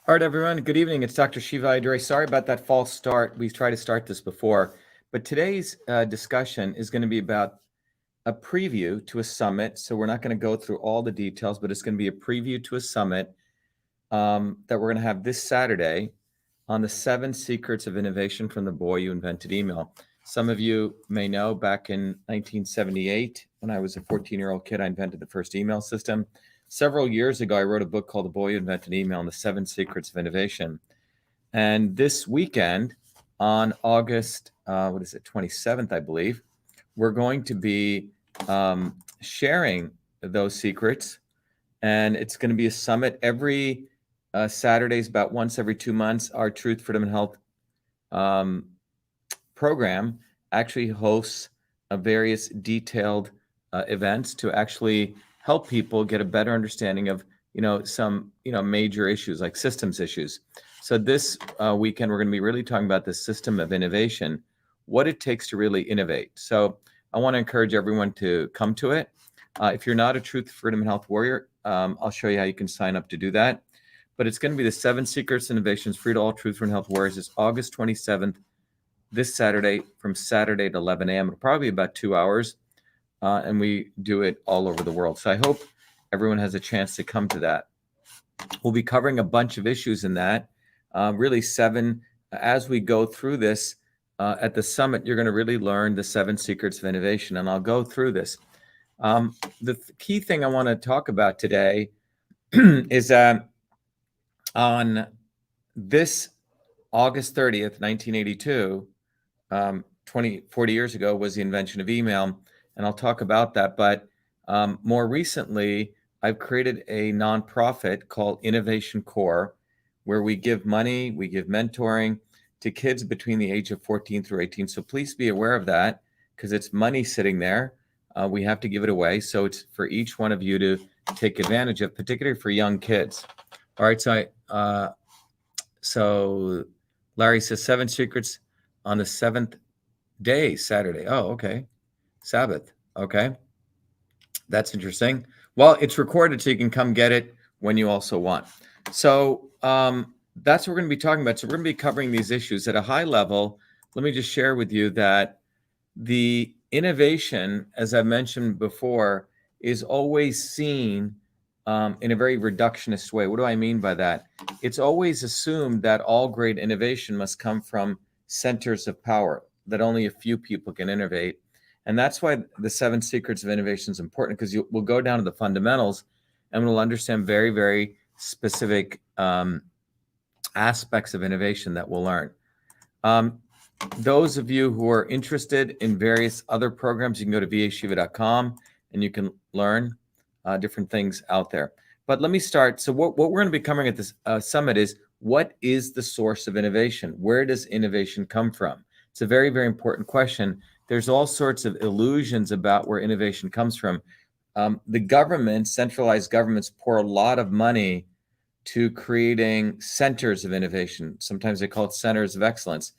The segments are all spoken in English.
All right, everyone. Good evening. It's Dr. Shiva Ayyadurai. Sorry about that false start. We tried to start this before, but today's discussion is going to be about a preview to a summit. So we're not going to go through all the details, but it's going to be a preview to a summit that we're going to have this Saturday on the 7 secrets of innovation from the boy who invented email. Some of you may know back in 1978, when I was a 14-year-old kid, I invented the first email system. Several years ago, I wrote a book called The Boy Who Invented Email and the 7 Secrets of Innovation. And this weekend, on August, 27th, I believe, we're going to be sharing those secrets. And it's going to be a summit every Saturdays, about once every 2 months. Our Truth, Freedom, and Health program actually hosts various detailed events to actually help people get a better understanding of some major issues like systems issues. So this weekend we're going to be really talking about the system of innovation, what it takes to really innovate. So I want to encourage everyone to come to it. If you're not a Truth, Freedom, and Health warrior, I'll show you how you can sign up to do that. But it's going to be the 7 Secrets Innovations Free to All Truth, Freedom, and Health warriors. It's August 27th, this Saturday, from Saturday at 11 a.m. It'll probably be about 2 hours, and we do it all over the world. So I hope everyone has a chance to come to that. We'll be covering a bunch of issues in that, really 7. As we go through this at the summit, you're going to really learn the 7 secrets of innovation, and I'll go through this. The key thing I want to talk about today is that on this August 30th, 1982, 40 years ago, was the invention of email, and I'll talk about that. But more recently, I've created a nonprofit called Innovation Core, where we give money, we give mentoring to kids between the age of 14 through 18. So please be aware of that, because it's money sitting there. We have to give it away. So it's for each one of you to take advantage of, particularly for young kids. All right. So Larry says 7 secrets on the 7th day, Saturday. Oh, okay. Sabbath. Okay. That's interesting. Well, it's recorded, so you can come get it when you also want. So that's what we're going to be talking about. So we're going to be covering these issues at a high level. Let me just share with you that the innovation, as I mentioned before, is always seen in a very reductionist way. What do I mean by that? It's always assumed that all great innovation must come from centers of power, that only a few people can innovate. And that's why the 7 secrets of innovation is important, because we'll go down to the fundamentals and we'll understand very, very specific aspects of innovation that we'll learn. Those of you who are interested in various other programs, you can go to vashiva.com and you can learn different things out there. But let me start. So what we're going to be covering at this summit is, what is the source of innovation? Where does innovation come from? It's a very, very important question. There's all sorts of illusions about where innovation comes from. The government, centralized governments, pour a lot of money to creating centers of innovation. Sometimes they call it centers of excellence.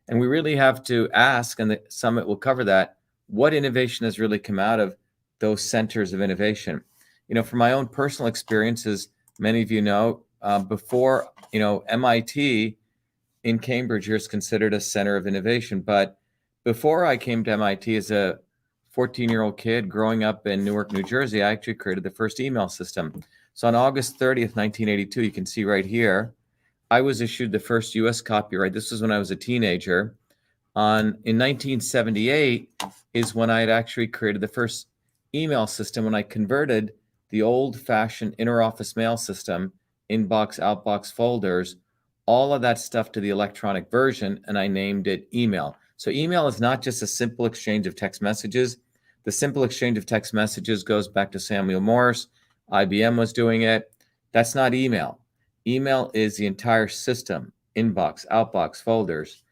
And we really have to ask, and the summit will cover that, what innovation has really come out of those centers of innovation. From my own personal experiences, many of you know, before, MIT in Cambridge here is considered a center of innovation. But before I came to MIT as a 14-year-old kid growing up in Newark, New Jersey, I actually created the first email system. So on August 30th, 1982, you can see right here, I was issued the first U.S. copyright. This was when I was a teenager. In 1978 is when I had actually created the first email system, when I converted the old-fashioned interoffice mail system, inbox, outbox, folders, all of that stuff to the electronic version, and I named it email. So email is not just a simple exchange of text messages. The simple exchange of text messages goes back to Samuel Morse. IBM was doing it. That's not email. Email is the entire system, inbox, outbox, folders,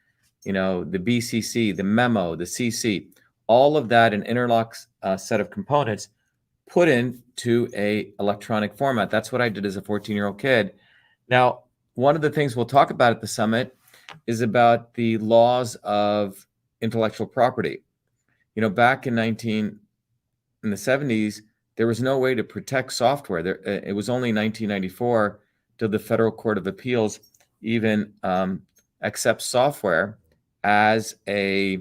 the BCC, the memo, the CC, all of that, an interlock set of components put into a electronic format. That's what I did as a 14-year-old kid. Now, one of the things we'll talk about at the summit is about the laws of intellectual property. Back in the 70s, there was no way to protect software. It was only 1994 till the Federal Court of Appeals even accepts software as a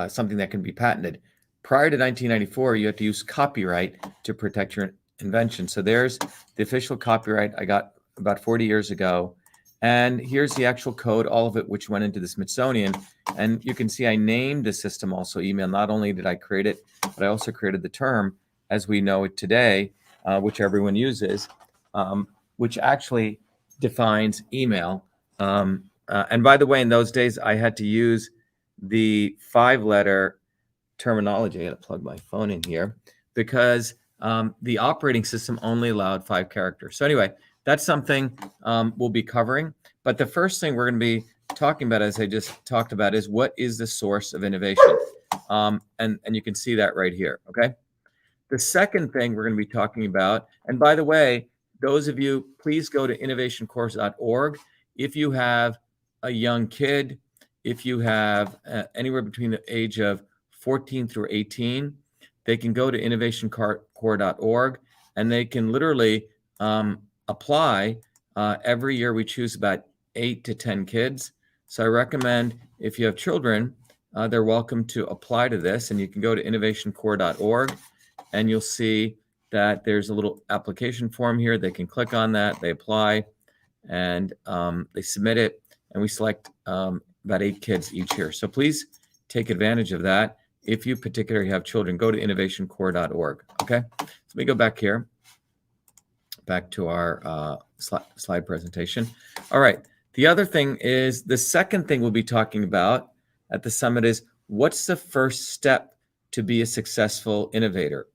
something that can be patented. Prior to 1994, you had to use copyright to protect your invention. So there's the official copyright I got about 40 years ago. And here's the actual code, all of it, which went into the Smithsonian. And you can see I named the system also email. Not only did I create it, but I also created the term as we know it today, which everyone uses, which actually defines email. And by the way, in those days, I had to use the 5-letter terminology. I got to plug my phone in here because the operating system only allowed 5 characters. So anyway, that's something we'll be covering. But the first thing we're going to be talking about, as I just talked about, is what is the source of innovation? And you can see that right here, okay? The second thing we're going to be talking about, and by the way, those of you, please go to innovationcourse.org. If you have a young kid, if you have anywhere between the age of 14 through 18, they can go to innovationcore.org and they can literally apply. Every year we choose about 8 to 10 kids. So I recommend if you have children, they're welcome to apply to this, and you can go to innovationcore.org and you'll see that there's a little application form here. They can click on that, they apply, and they submit it, and we select about 8 kids each year. So please take advantage of that. If you particularly have children, go to innovationcore.org. Okay, so let me go back here, back to our slide presentation. All right, the other thing is, the second thing we'll be talking about at the summit is, what's the first step to be a successful innovator?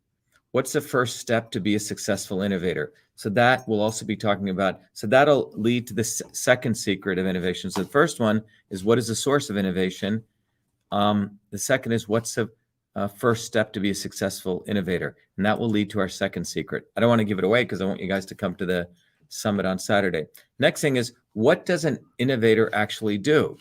What's the first step to be a successful innovator? So that we'll also be talking about. So that'll lead to the second secret of innovation. So the first one is, what is the source of innovation? The second is, what's the first step to be a successful innovator? And that will lead to our second secret. I don't want to give it away because I want you guys to come to the summit on Saturday. Next thing is, what does an innovator actually do?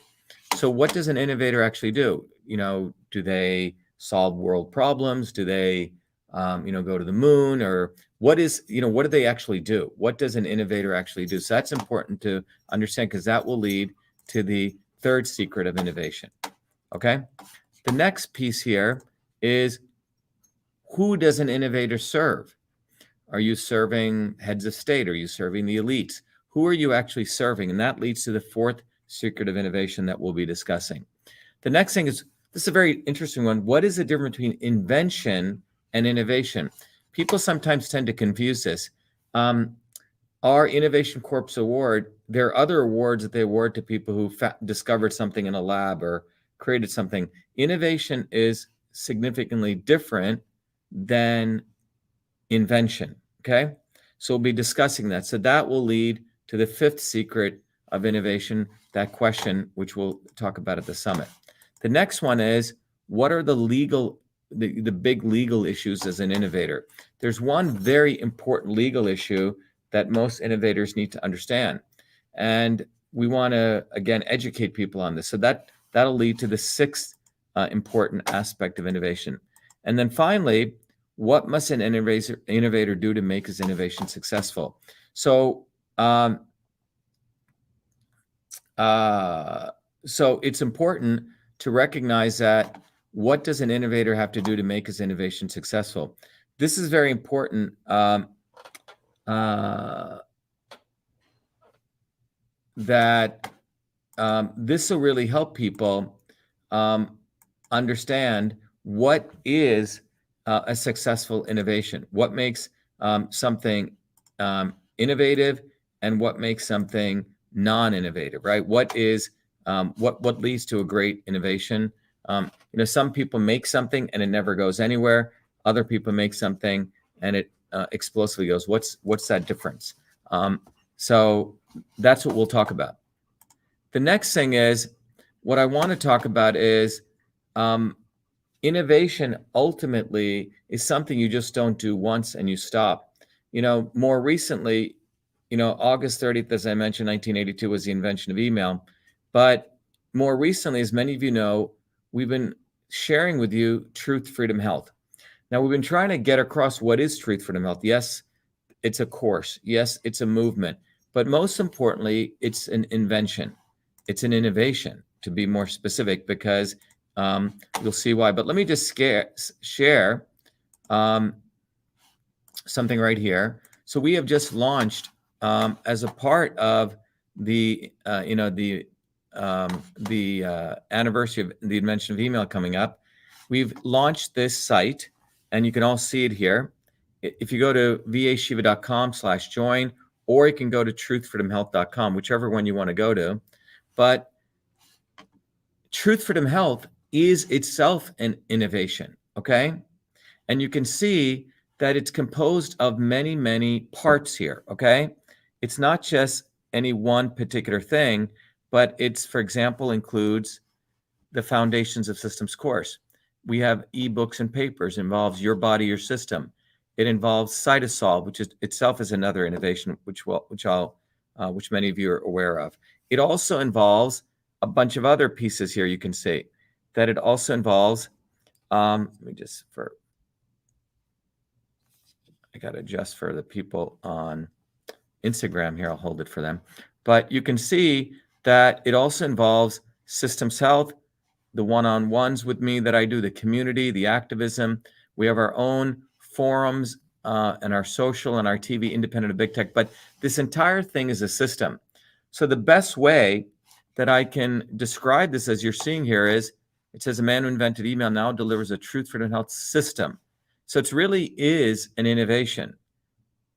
So what does an innovator actually do? You know, do they solve world problems? Do they go to the moon? Or what is, what do they actually do? What does an innovator actually do? So that's important to understand, because that will lead to the third secret of innovation. Okay. The next piece here is, who does an innovator serve? Are you serving heads of state? Are you serving the elites? Who are you actually serving? And that leads to the fourth secret of innovation that we'll be discussing. The next thing is, this is a very interesting one. What is the difference between invention and innovation? People sometimes tend to confuse this. Our Innovation Corps Award, there are other awards that they award to people who discovered something in a lab or created something. Innovation is significantly different than invention, okay? So we'll be discussing that. So that will lead to the fifth secret of innovation, that question, which we'll talk about at the summit. The next one is, what are the big legal issues as an innovator? There's one very important legal issue that most innovators need to understand. And we want to, again, educate people on this. So that'll lead to the sixth important aspect of innovation. And then finally, what must an innovator do to make his innovation successful? So, so it's important to recognize that, what does an innovator have to do to make his innovation successful? This is very important. This will really help people understand what is a successful innovation, what makes something innovative, and what makes something non-innovative, right? What leads to a great innovation? Some people make something and it never goes anywhere. Other people make something and it explosively goes. What's that difference? So that's what we'll talk about. The next thing is, what I want to talk about is, innovation ultimately is something you just don't do once and you stop. More recently, August 30th, as I mentioned, 1982 was the invention of email. But more recently, as many of you know, we've been sharing with you truth, freedom, health. Now, we've been trying to get across what is truth, freedom, health. Yes, it's a course. Yes, it's a movement. But most importantly, it's an invention. It's an innovation, to be more specific, because you'll see why. But let me just share something right here. So we have just launched, as a part of the anniversary of the invention of email coming up, we've launched this site, and you can all see it here. If you go to vashiva.com/join, or you can go to truthfreedomhealth.com, whichever one you want to go to. But Truth Freedom Health is itself an innovation, okay? And you can see that it's composed of many, many parts here, okay? It's not just any one particular thing, but it's, for example, includes the Foundations of Systems course. We have ebooks and papers, involves Your Body, Your System. It involves Cytosolve, which is itself is another innovation, which many of you are aware of. It also involves a bunch of other pieces here. You can see that it also involves, I got to adjust for the people on Instagram here. I'll hold it for them. But you can see that it also involves systems health, the one-on-ones with me that I do, the community, the activism. We have our own forums and our social and our TV, independent of big tech. But this entire thing is a system. So the best way that I can describe this, as you're seeing here, is it says a man who invented email now delivers a Truth Freedom Health system. So it really is an innovation.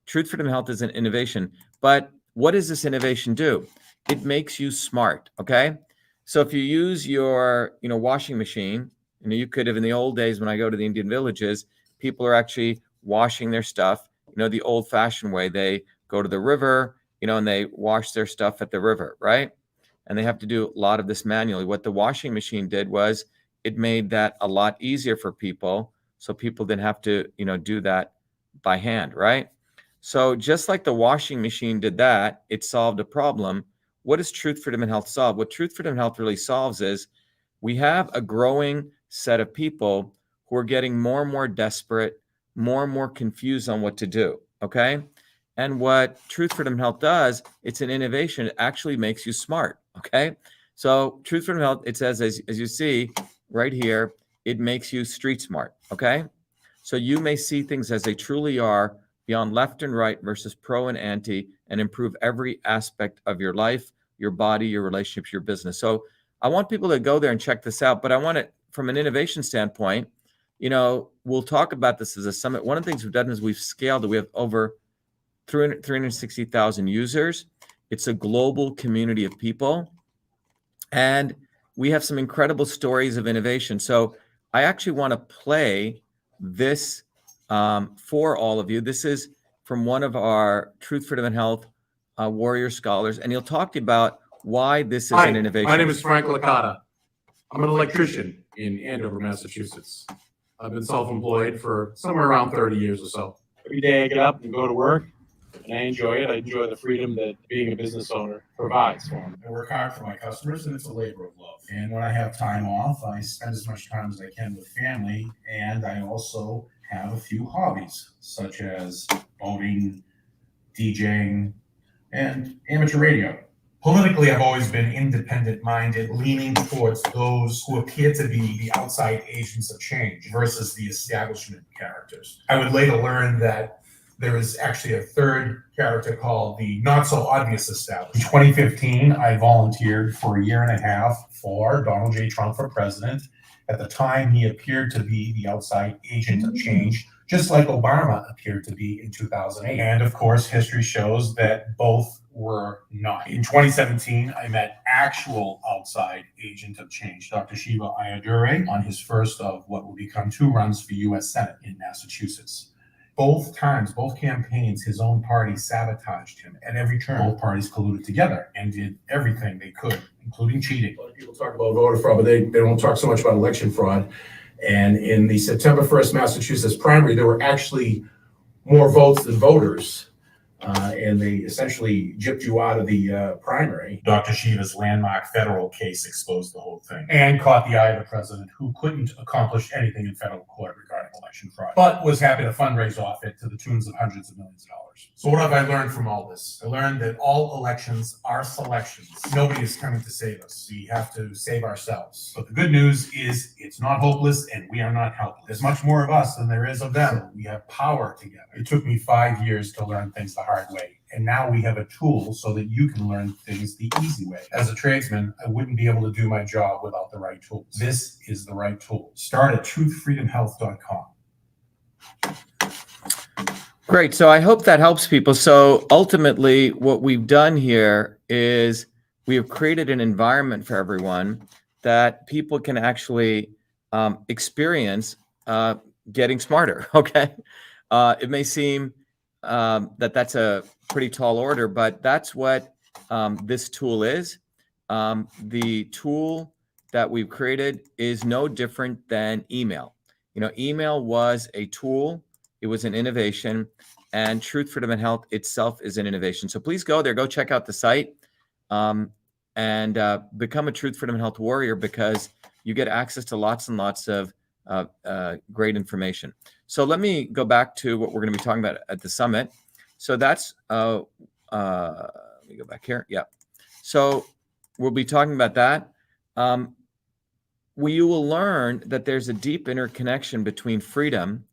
Truth Freedom Health is an innovation. But what does this innovation do? It makes you smart, okay? So if you use your washing machine, you could have, in the old days when I go to the Indian villages, people are actually washing their stuff, the old-fashioned way. They go to the river, and they wash their stuff at the river, right? And they have to do a lot of this manually. What the washing machine did was it made that a lot easier for people, so people didn't have to, do that by hand, right? So just like the washing machine did that, it solved a problem. What does Truth, Freedom, and Health solve? What Truth, Freedom, and Health really solves is we have a growing set of people who are getting more and more desperate, more and more confused on what to do, okay? And what Truth, Freedom, and Health does, it's an innovation. It actually makes you smart, okay? So Truth, Freedom, and Health, it says, as you see right here, it makes you street smart, okay? So you may see things as they truly are, beyond left and right versus pro and anti, and improve every aspect of your life, your body, your relationships, your business. So I want people to go there and check this out, but I want it from an innovation standpoint. We'll talk about this as a summit. One of the things we've done is we've scaled it. We have over 360,000 users. It's a global community of people. And we have some incredible stories of innovation. So I actually want to play this for all of you. This is from one of our Truth, Freedom, and Health warrior scholars, and he'll talk to you about why this is an innovation. My name is Frank Licata. I'm an electrician in Andover, Massachusetts. I've been self-employed for somewhere around 30 years or so. Every day I get up and go to work, and I enjoy it. I enjoy the freedom that being a business owner provides for me. I work hard for my customers, and it's a labor of love. And when I have time off, I spend as much time as I can with family, and I also have a few hobbies, such as boating, DJing, and amateur radio. Politically, I've always been independent-minded, leaning towards those who appear to be the outside agents of change versus the establishment characters. I would later learn that there is actually a third character called the not-so-obvious establishment. In 2015, I volunteered for a year and a half for Donald J. Trump for president. At the time, he appeared to be the outside agent of change, just like Obama appeared to be in 2008. And of course, history shows that both were not. In 2017, I met actual outside agent of change, Dr. Shiva Ayyadurai, on his first of what will become 2 runs for U.S. Senate in Massachusetts. Both times, both campaigns, his own party sabotaged him. At every turn, both parties colluded together and did everything they could, including cheating. A lot of people talk about voter fraud, but they don't talk so much about election fraud. And in the September 1st Massachusetts primary, there were actually more votes than voters. And they essentially gypped you out of the primary. Dr. Shiva's landmark federal case exposed the whole thing and caught the eye of the president, who couldn't accomplish anything in federal court regarding election fraud, but was happy to fundraise off it to the tunes of hundreds of millions of dollars. So what have I learned from all this? I learned that all elections are selections. Nobody is coming to save us. We have to save ourselves. But the good news is it's not hopeless and we are not helpless. There's much more of us than there is of them. We have power together. It took me 5 years to learn things the hard way. And now we have a tool so that you can learn things the easy way. As a tradesman, I wouldn't be able to do my job without the right tools. This is the right tool. Start at truthfreedomhealth.com. Great. So I hope that helps people. So ultimately, what we've done here is we have created an environment for everyone that people can actually experience getting smarter. Okay. It may seem that that's a pretty tall order, but that's what this tool is. The tool that we've created is no different than email. You know, email was a tool. It was an innovation, and Truth, Freedom, and Health itself is an innovation. So please go there, go check out the site, and become a Truth, Freedom, and Health warrior, because you get access to lots and lots of great information. So let me go back to what we're going to be talking about at the summit. So that's, let me go back here. Yeah. So we'll be talking about that. You will learn that there's a deep interconnection between freedom.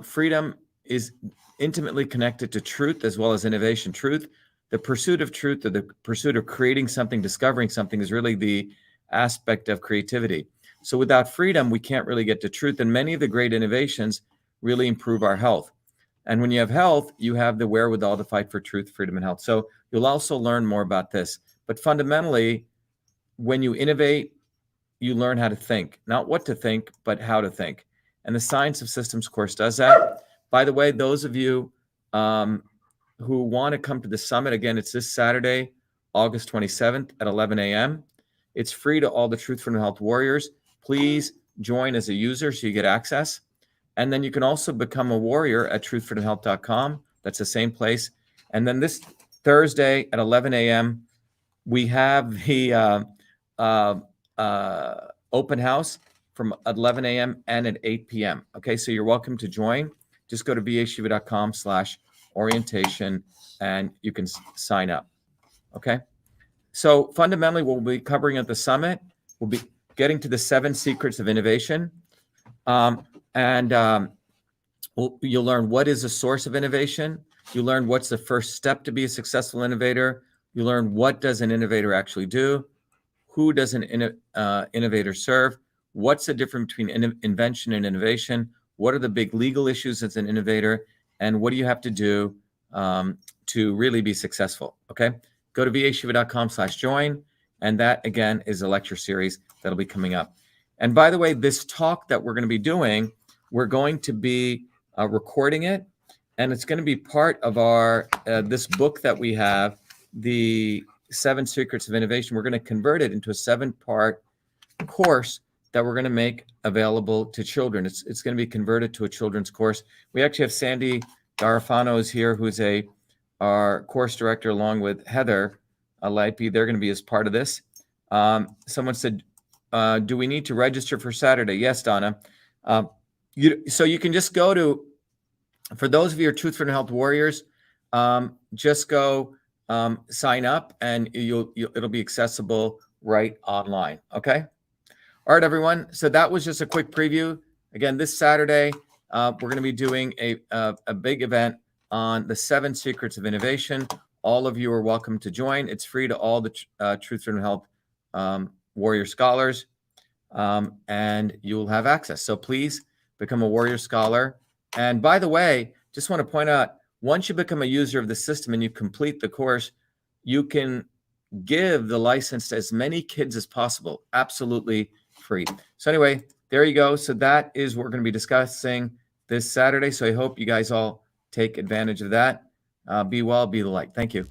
Freedom is intimately connected to truth as well as innovation. Truth, the pursuit of truth, or the pursuit of creating something, discovering something, is really the aspect of creativity. So without freedom, we can't really get to truth. And many of the great innovations really improve our health. And when you have health, you have the wherewithal to fight for truth, freedom, and health. So you'll also learn more about this. But fundamentally, when you innovate, you learn how to think, not what to think, but how to think. And the Science of Systems course does that. By the way, those of you who want to come to the summit, again, it's this Saturday, August 27th at 11 a.m. It's free to all the Truth, Freedom, and Health warriors. Please join as a user so you get access. And then you can also become a warrior at truthfreedomhealth.com. That's the same place. And then this Thursday at 11 a.m., we have the open house from 11 a.m. and at 8 p.m. Okay, so you're welcome to join. Just go to vashiva.com/orientation and you can sign up. Okay, so fundamentally, what we'll be covering at the summit, we'll be getting to the 7 secrets of innovation. You'll learn what is a source of innovation. You learn what's the first step to be a successful innovator. You learn what does an innovator actually do. Who does an innovator serve? What's the difference between invention and innovation? What are the big legal issues as an innovator? And what do you have to do to really be successful? Okay, go to vashiva.com/join. And that, again, is a lecture series that'll be coming up. And by the way, this talk that we're going to be doing, we're going to be recording it. And it's going to be part of our this book that we have, the 7 Secrets of Innovation. We're going to convert it into a 7-part course that we're going to make available to children. It's going to be converted to a children's course. We actually have Sandy Garofano is here, who's our course director, along with Heather Lightby. They're going to be as part of this. Someone said, do we need to register for Saturday? Yes, Donna. So you can just go to, for those of you who are Truth, Freedom, Health warriors, just go sign up, and it'll be accessible right online. Okay. All right, everyone. So that was just a quick preview. Again, this Saturday, we're going to be doing a big event on the 7 secrets of innovation. All of you are welcome to join. It's free to all the Truth, Freedom, Health warrior scholars, and you'll have access. So please become a warrior scholar. And by the way, just want to point out, once you become a user of the system and you complete the course, you can give the license to as many kids as possible, absolutely free. So anyway, there you go. So that is what we're going to be discussing this Saturday. So I hope you guys all take advantage of that. Be well, be the light. Thank you.